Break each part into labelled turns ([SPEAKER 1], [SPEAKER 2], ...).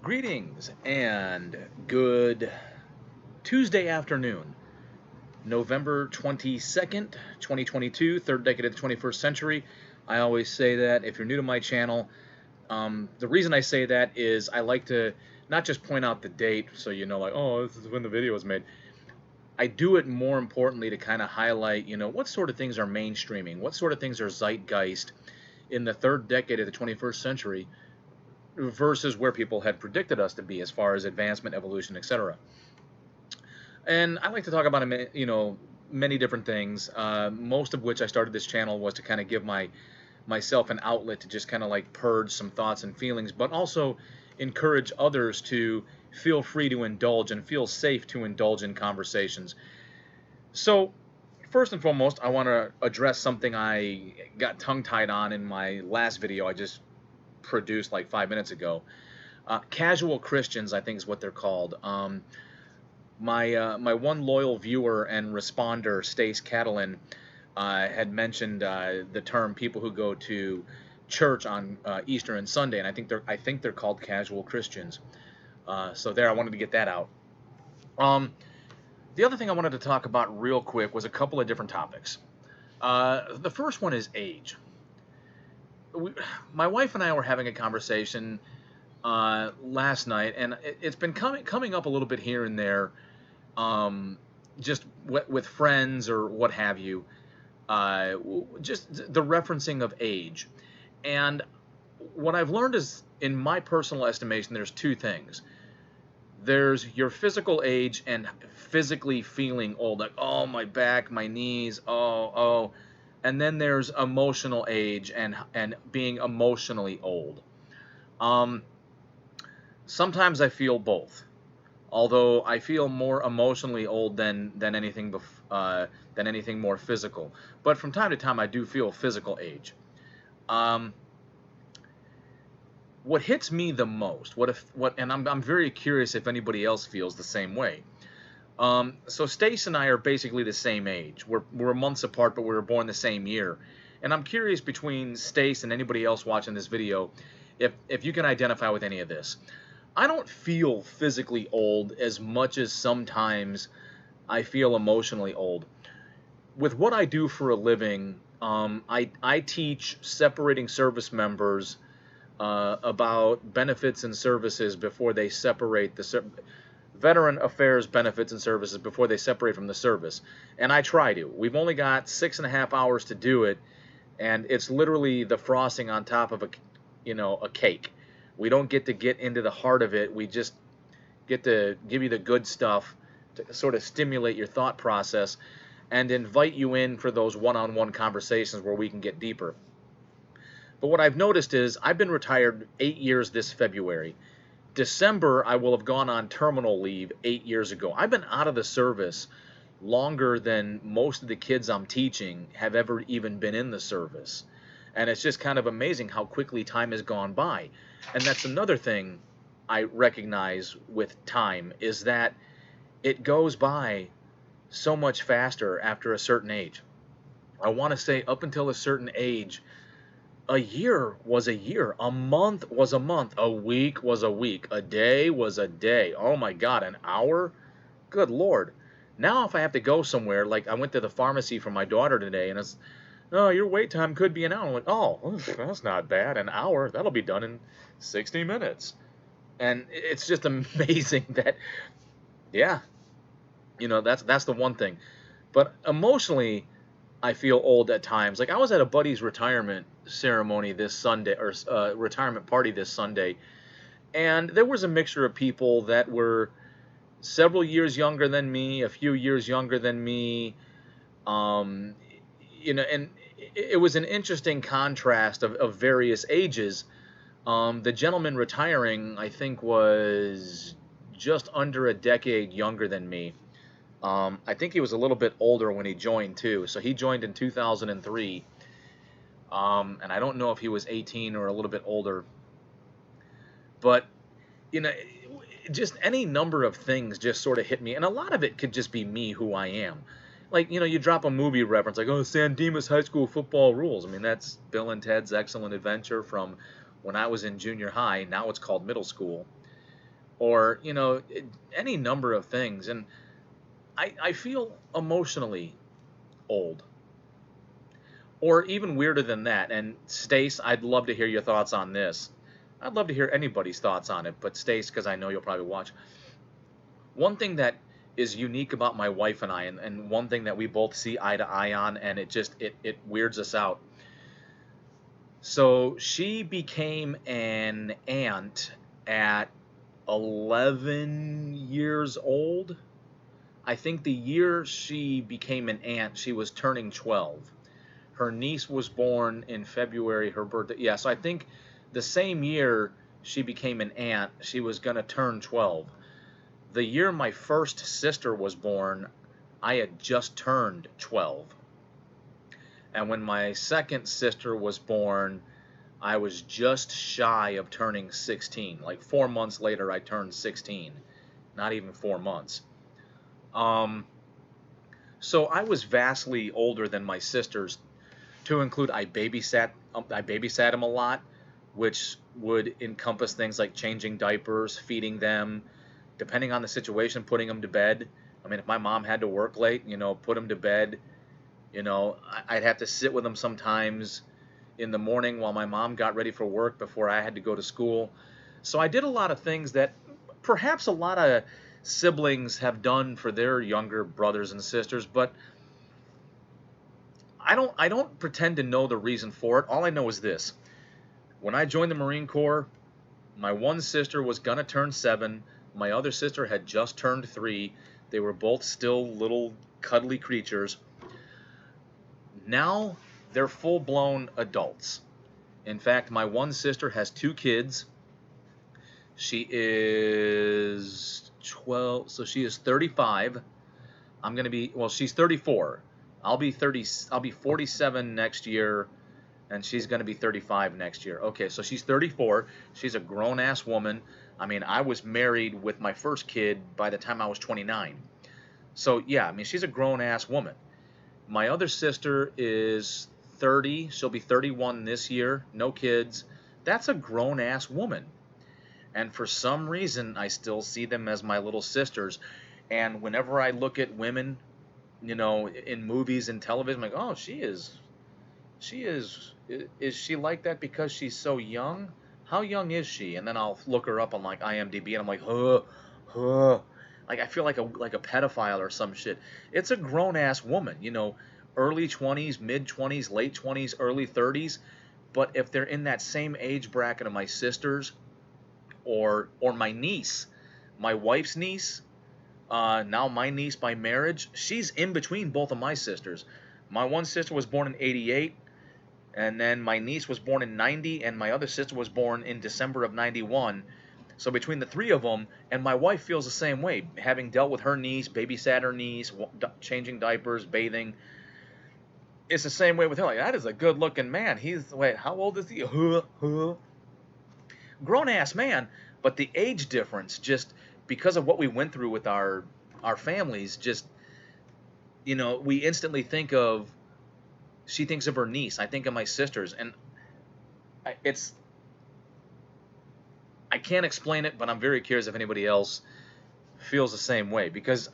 [SPEAKER 1] Greetings and good Tuesday afternoon, November 22nd, 2022, third decade of the 21st century. I always say that if you're new to my channel, the reason I say that is I like to not just point out the date so you know, like, oh, this is when the video was made. I do it more importantly to kind of highlight, what sort of things are mainstreaming, what sort of things are zeitgeist in the third decade of the 21st century versus where people had predicted us to be as far as advancement, evolution, etc. And I like to talk about, many different things, most of which I started this channel was to kind of give myself an outlet to just kind of like purge some thoughts and feelings, but also encourage others to feel free to indulge and feel safe to indulge in conversations. So, first and foremost, I want to address something I got tongue-tied on in my last video I just produced like 5 minutes ago. Casual Christians, I think, is what they're called. My one loyal viewer and responder, Stace Catalin, had mentioned the term people who go to church on Easter and Sunday, and I think they're called casual Christians. So there, I wanted to get that out. The other thing I wanted to talk about real quick was a couple of different topics. The first one is age. My wife and I were having a conversation last night, and it's been coming up a little bit here and there, just with friends or what have you. Just the referencing of age, and what I've learned is, in my personal estimation, there's two things. There's your physical age and physically feeling old, like, oh, my back, my knees, oh. And then there's emotional age and being emotionally old. Sometimes I feel both, although I feel more emotionally old than anything more physical. But from time to time, I do feel physical age. What hits me the most, and I'm very curious if anybody else feels the same way. So Stace and I are basically the same age. We're months apart, but we were born the same year. And I'm curious, between Stace and anybody else watching this video, if you can identify with any of this. I don't feel physically old as much as sometimes I feel emotionally old. With what I do for a living, I teach separating service members about benefits and services before they separate veteran affairs benefits and services before they separate from the service. And I try to. We've only got 6.5 hours to do it, and it's literally the frosting on top of a cake. We don't get into the heart of it. We just get to give you the good stuff to sort of stimulate your thought process and invite you in for those one-on-one conversations where we can get deeper. But what I've noticed is I've been retired 8 years this February. December, I will have gone on terminal leave 8 years ago. I've been out of the service longer than most of the kids I'm teaching have ever even been in the service. And it's just kind of amazing how quickly time has gone by. And that's another thing I recognize with time, is that it goes by so much faster after a certain age. I want to say up until a certain age, a year was a year, a month was a month, a week was a week, a day was a day. Oh my God, an hour? Good Lord. Now if I have to go somewhere, like I went to the pharmacy for my daughter today, and it's, oh, your wait time could be an hour. I'm like, oh, that's not bad. An hour, that'll be done in 60 minutes. And it's just amazing that, yeah, that's the one thing. But emotionally, I feel old at times. Like, I was at a buddy's retirement ceremony this Sunday, or retirement party this Sunday, and there was a mixture of people that were several years younger than me, a few years younger than me, and it was an interesting contrast of various ages. The gentleman retiring, I think, was just under a decade younger than me. I think he was a little bit older when he joined too. So he joined in 2003. And I don't know if he was 18 or a little bit older. But, just any number of things just sort of hit me. And a lot of it could just be me, who I am. Like, you drop a movie reference like, oh, San Dimas High School football rules. I mean, that's Bill and Ted's Excellent Adventure from when I was in junior high. Now it's called middle school. or any number of things. And I feel emotionally old, or even weirder than that. And Stace, I'd love to hear your thoughts on this. I'd love to hear anybody's thoughts on it, but Stace, because I know you'll probably watch. One thing that is unique about my wife and I, and one thing that we both see eye to eye on, and it weirds us out. So she became an aunt at 11 years old. I think the year she became an aunt, she was turning 12. Her niece was born in February, her birthday. Yeah, so I think the same year she became an aunt, she was going to turn 12. The year my first sister was born, I had just turned 12. And when my second sister was born, I was just shy of turning 16. Like 4 months later, I turned 16. Not even 4 months. So I was vastly older than my sisters. To include, I babysat them a lot, which would encompass things like changing diapers, feeding them, depending on the situation, putting them to bed. I mean, if my mom had to work late, put them to bed. I'd have to sit with them sometimes in the morning while my mom got ready for work before I had to go to school. So I did a lot of things that perhaps a lot of siblings have done for their younger brothers and sisters, but I don't pretend to know the reason for it. All I know is this. When I joined the Marine Corps, my one sister was gonna turn 7. My other sister had just turned 3. They were both still little cuddly creatures. Now they're full-blown adults. In fact, my one sister has 2 kids. She is 12, so she is 35. She's 34. I'll be 30. I'll be 47 next year, and she's going to be 35 next year. Okay, so she's 34. She's a grown-ass woman. I mean, I was married with my first kid by the time I was 29. So yeah, I mean, she's a grown-ass woman. My other sister is 30. She'll be 31 this year. No kids. That's a grown-ass woman. And for some reason, I still see them as my little sisters. And whenever I look at women, in movies and television, I'm like, oh, is she like that because she's so young? How young is she? And then I'll look her up on like IMDb, and I'm like, like I feel like a pedophile or some shit. It's a grown ass woman, early 20s, mid 20s, late 20s, early 30s. But if they're in that same age bracket of my sisters, or my niece, my wife's niece, now my niece by marriage, she's in between both of my sisters. My one sister was born in 88, and then my niece was born in 90, and my other sister was born in December of 91. So between the 3 of them, and my wife feels the same way, having dealt with her niece, babysat her niece, changing diapers, bathing. It's the same way with her. Like, that is a good looking man. Wait, how old is he? Grown ass man, but the age difference, just because of what we went through with our families, just we instantly think of, she thinks of her niece, I think of my sisters, and it's, I can't explain it, but I'm very curious if anybody else feels the same way, because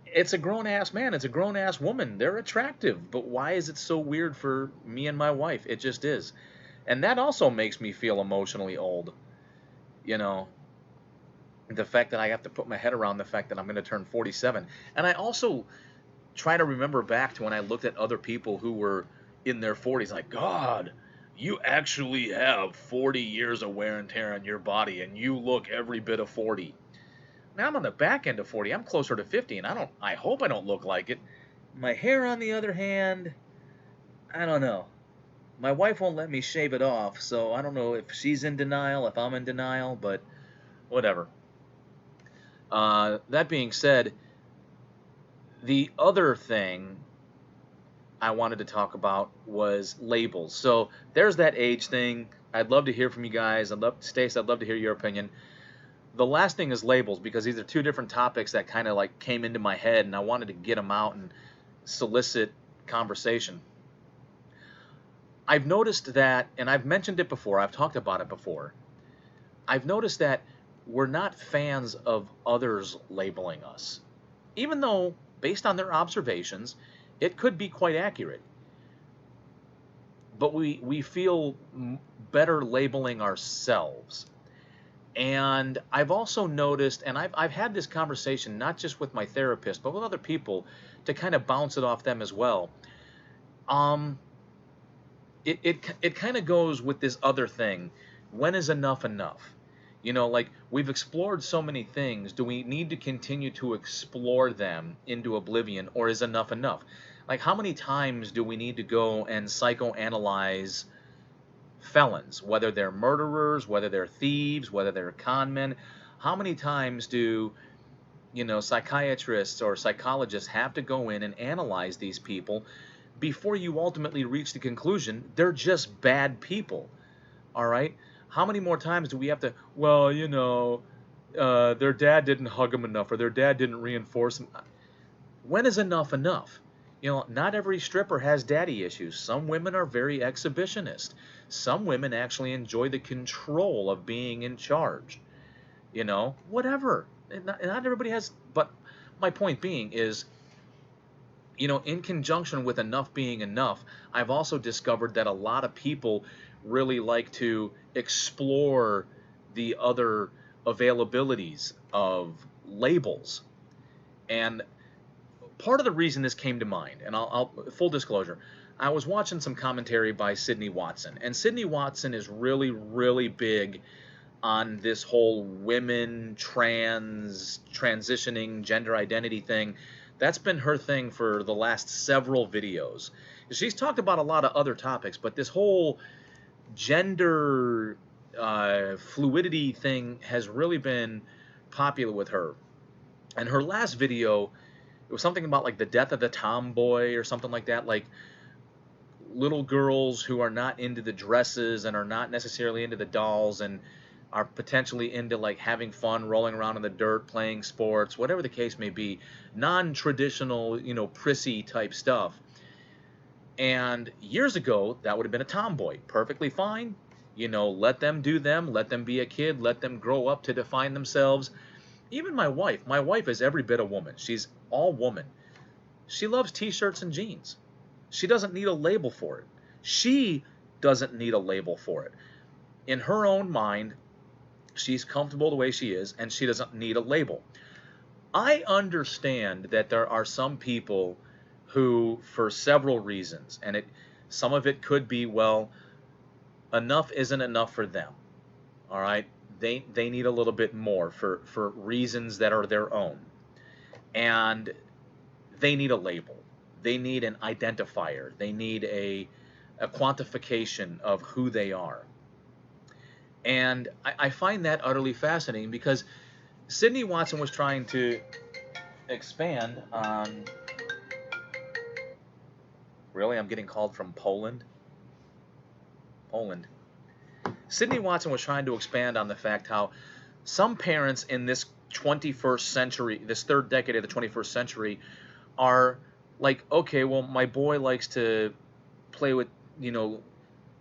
[SPEAKER 1] it's a grown ass man, it's a grown ass woman, they're attractive, but why is it so weird for me and my wife? It just is. And that also makes me feel emotionally old. You know, the fact that I have to put my head around the fact that I'm going to turn 47. And I also try to remember back to when I looked at other people who were in their 40s, like, God, you actually have 40 years of wear and tear on your body, and you look every bit of 40. Now I'm on the back end of 40. I'm closer to 50, and I hope I don't look like it. My hair, on the other hand, I don't know. My wife won't let me shave it off, so I don't know if she's in denial, if I'm in denial, but whatever. That being said, the other thing I wanted to talk about was labels. So there's that age thing. I'd love to hear from you guys. Stace, I'd love to hear your opinion. The last thing is labels, because these are 2 different topics that kind of like came into my head, and I wanted to get them out and solicit conversation. I've noticed that, and I've mentioned it before, I've talked about it before. I've noticed that we're not fans of others labeling us, even though, based on their observations, it could be quite accurate. But we feel better labeling ourselves. And I've also noticed, and I've had this conversation not just with my therapist, but with other people to kind of bounce it off them as well. Um, it kind of goes with this other thing. When is enough enough? You know, like we've explored so many things. Do we need to continue to explore them into oblivion, or is enough enough? Like, how many times do we need to go and psychoanalyze felons, whether they're murderers, whether they're thieves, whether they're con men? How many times do, psychiatrists or psychologists have to go in and analyze these people before you ultimately reach the conclusion they're just bad people? All right. How many more times do we have to, well, their dad didn't hug them enough or their dad didn't reinforce them? When is enough enough? Not every stripper has daddy issues. Some women are very exhibitionist. Some women actually enjoy the control of being in charge. Whatever. Not everybody has, but my point being is, in conjunction with enough being enough, I've also discovered that a lot of people really like to explore the other availabilities of labels. And part of the reason this came to mind, and I'll full disclosure, I was watching some commentary by Sydney Watson, and Sydney Watson is really, really big on this whole women, transitioning, gender identity thing. That's been her thing for the last several videos. She's talked about a lot of other topics, but this whole gender fluidity thing has really been popular with her. And her last video, it was something about like the death of the tomboy or something like that, like little girls who are not into the dresses and are not necessarily into the dolls and are potentially into like having fun, rolling around in the dirt, playing sports, whatever the case may be, non-traditional, prissy type stuff. And years ago, that would have been a tomboy, perfectly fine. Let them do them, let them be a kid, let them grow up to define themselves. Even my wife is every bit a woman. She's all woman. She loves t-shirts and jeans. She doesn't need a label for it. She doesn't need a label for it. In her own mind, she's comfortable the way she is, and she doesn't need a label. I understand that there are some people who, for several reasons, and some of it could be, well, enough isn't enough for them. All right? They need a little bit more for reasons that are their own. And they need a label. They need an identifier. They need a quantification of who they are. And I find that utterly fascinating because Sydney Watson was trying to expand on... Really? I'm getting called from Poland? Poland. Sydney Watson was trying to expand on the fact how some parents in this 21st century, this third decade of the 21st century, are like, okay, well, my boy likes to play with,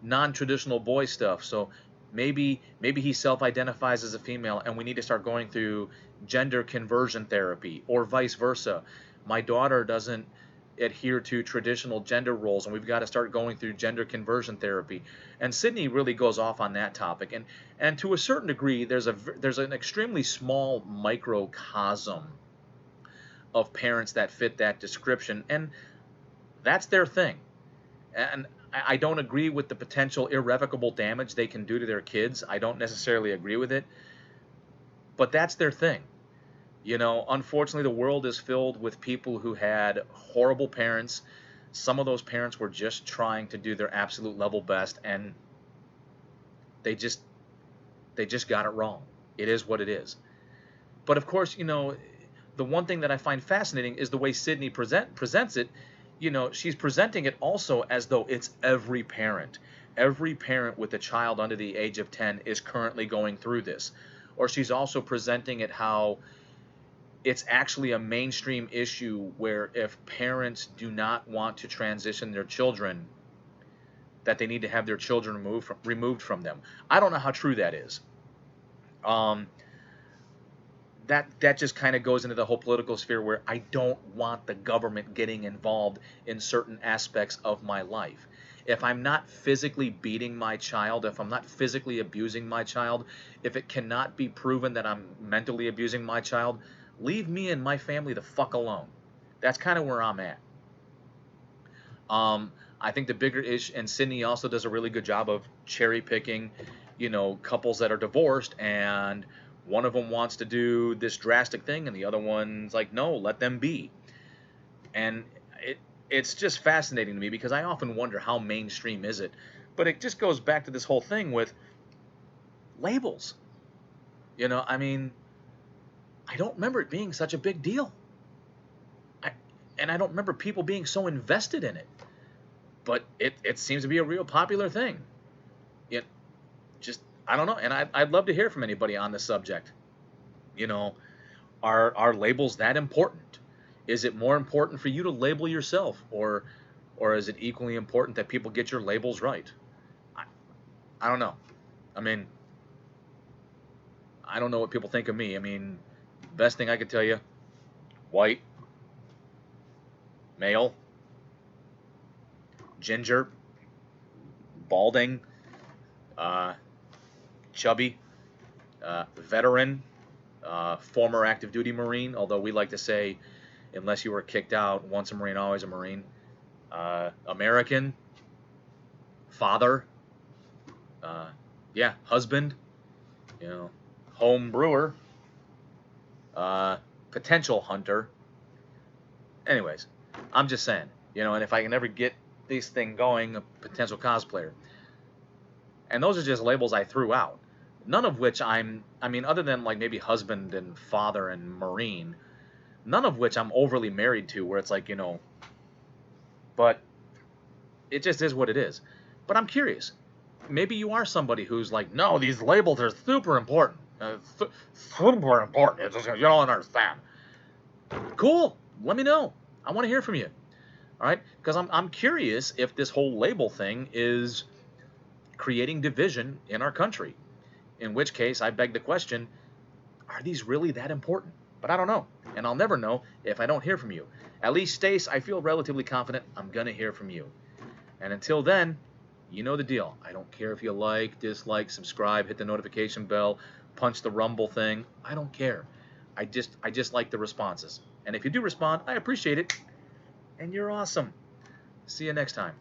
[SPEAKER 1] non-traditional boy stuff, so maybe he self-identifies as a female, and we need to start going through gender conversion therapy, or vice versa. My daughter doesn't adhere to traditional gender roles, and we've got to start going through gender conversion therapy. And Sydney really goes off on that topic, and to a certain degree, there's an extremely small microcosm of parents that fit that description, and that's their thing. And I don't agree with the potential irrevocable damage they can do to their kids. I don't necessarily agree with it, but that's their thing. Unfortunately, the world is filled with people who had horrible parents. Some of those parents were just trying to do their absolute level best, and they just got it wrong. It is what it is. But of course, the one thing that I find fascinating is the way Sydney presents it. She's presenting it also as though it's every parent. Every parent with a child under the age of 10 is currently going through this. Or she's also presenting it how it's actually a mainstream issue where if parents do not want to transition their children, that they need to have their children removed from them. I don't know how true that is. Um, that just kind of goes into the whole political sphere where I don't want the government getting involved in certain aspects of my life. If I'm not physically beating my child, if I'm not physically abusing my child, if it cannot be proven that I'm mentally abusing my child, leave me and my family the fuck alone. That's kind of where I'm at. Um, I think the bigger issue, and Sydney also does a really good job of cherry picking, couples that are divorced, and one of them wants to do this drastic thing, and the other one's like, no, let them be. And it's just fascinating to me because I often wonder how mainstream is it, but it just goes back to this whole thing with labels. I mean, I don't remember it being such a big deal, I, and I don't remember people being so invested in it. But it seems to be a real popular thing. It just I don't know, and I'd love to hear from anybody on the subject. You know, are labels that important? Is it more important for you to label yourself, or is it equally important that people get your labels right? I, I don't know. I mean, I don't know what people think of me. I mean, best thing I could tell you: white, male, ginger, balding, uh, chubby, veteran, former active duty Marine, although we like to say, unless you were kicked out, once a Marine, always a Marine. American, father, uh, yeah, husband, you know, home brewer, uh, potential hunter. Anyways, I'm just saying, and if I can ever get this thing going, a potential cosplayer. And those are just labels I threw out. None of which I mean, other than like maybe husband and father and Marine, none of which I'm overly married to, where it's like, but it just is what it is. But I'm curious. Maybe you are somebody who's like, no, these labels are super important. Super important. It's just, you don't understand. Cool. Let me know. I want to hear from you. All right? Because I'm curious if this whole label thing is creating division in our country. In which case, I beg the question, are these really that important? But I don't know. And I'll never know if I don't hear from you. At least, Stace, I feel relatively confident I'm going to hear from you. And until then, you know the deal. I don't care if you like, dislike, subscribe, hit the notification bell, punch the rumble thing. I don't care. I just like the responses. And if you do respond, I appreciate it. And you're awesome. See you next time.